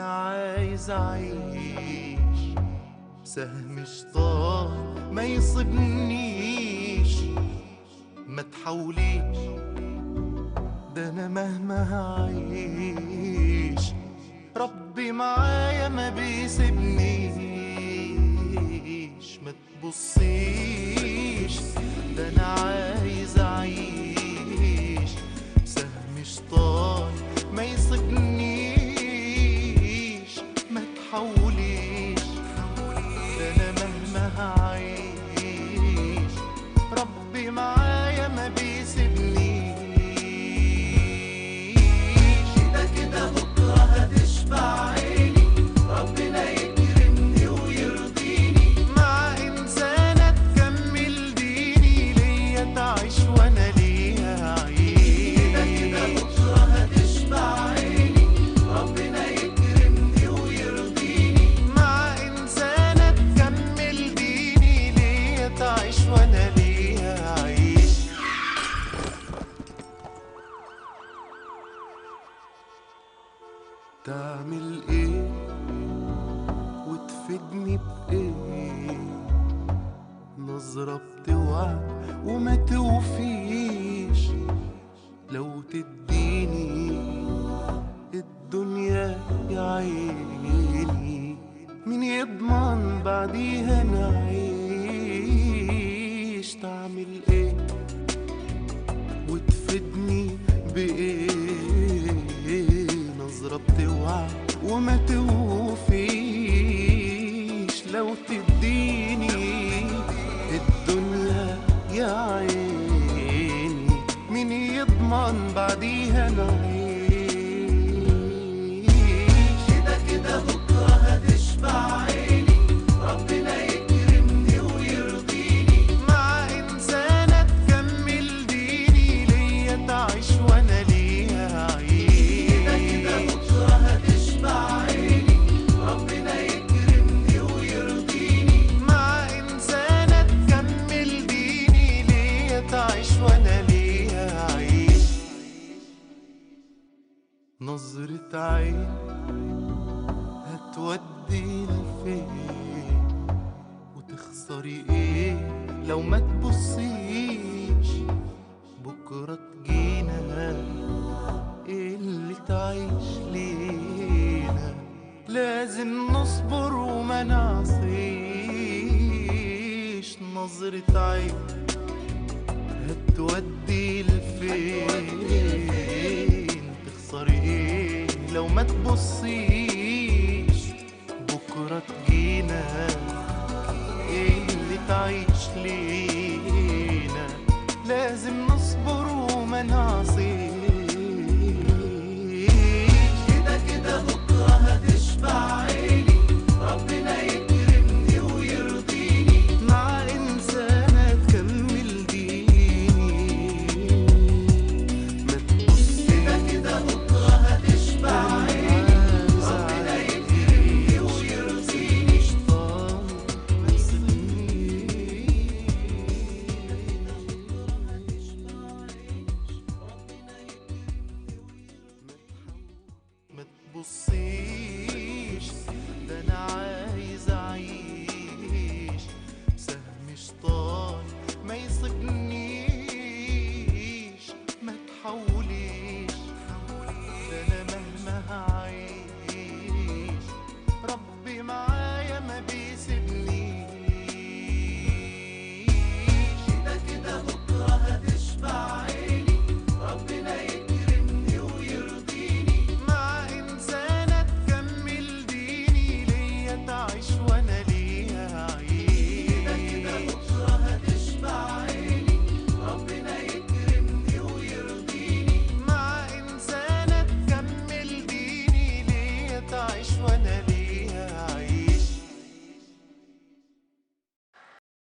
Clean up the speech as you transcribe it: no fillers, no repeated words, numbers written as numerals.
انا عايز اعيش بسهم شطار ما يصيبنيش، ما تحاوليش، ده انا مهما هعيش ربي معايا ما بيسيبنيش. ما تبصيش، ده انا عايز اعيش بسهم شطار ما يصيبنيش، ما تحاوليش، ده انا مهما هعيش ربي معايا ما بيسيبنيش. كده كده بكره هتشبع عيني، ربنا يكرمني ويرضيني، مع انسانه تكمل ديني، ليا تعيش وانا ليا اعيش. كده كده بكره هتشبع عيني، ربنا يكرمني ويرضيني، مع انسانه تكمل ديني، ليا تعيش وانا ليا اعيش. تعمل ايه وتفيدني بايه؟ نظرة بتوعك وما توفيش، لو تديني الدنيا يا عيني، مين يضمن بعديها نعيش؟ تعمل ايه وتفيدني بايه؟ نظرة بتوعك وما توفيش، لو تديني الدنيا يا عيني، مين يضمن بعديها نعيش؟ كده كده بكرة هتشبع عيني، ربنا يكرمني ويرضيني، مع إنسانة تكمل ديني، ليا تعيش وأنا ليا أعيش. كده كده بكرة هتشبع عيني، ربنا يكرمني ويرضيني، مع إنسانة تكمل ديني، ليا تعيش وأنا ليا أعيش. نظرة عين هتوديني فين؟ وتخسري ايه لو ما تبصيش؟ بكرة تجينا ايه اللي تعيش لينا، لازم نصبر وما نعصيش. نظرة عين هتودي لفين؟ تخسري ايه لو ما تبصيش؟ بكرة تجينا ايه اللي تعيش لينا، لازم نصبر وما نعصيش. كده كده بكرة هتشبع عيني، ربنا يكرمني ويرضيني، مع إنسانة تكمل ديني، ما تبص. كده كده بكرة هتشبع عيني، ربنا يكرمني ويرضيني، شطان ما يسيبنيش. ما تبصيش، ده انا عايز اعيش سهم شطان ما يصيبنيش، ما تحاوليش، ده انا مهما هعيش ربي معايا ما بيسيبنيش. كده كده بكره هتشبع عيني، ربنا يكرمني ويرضيني، مع إنسانة تكمل ديني، ليا تعيش وأنا ليا أعيش. كده كده بكرة هتشبع عيني، ربنا يكرمني ويرضيني، مع إنسانة تكمل ديني، ليا تعيش وأنا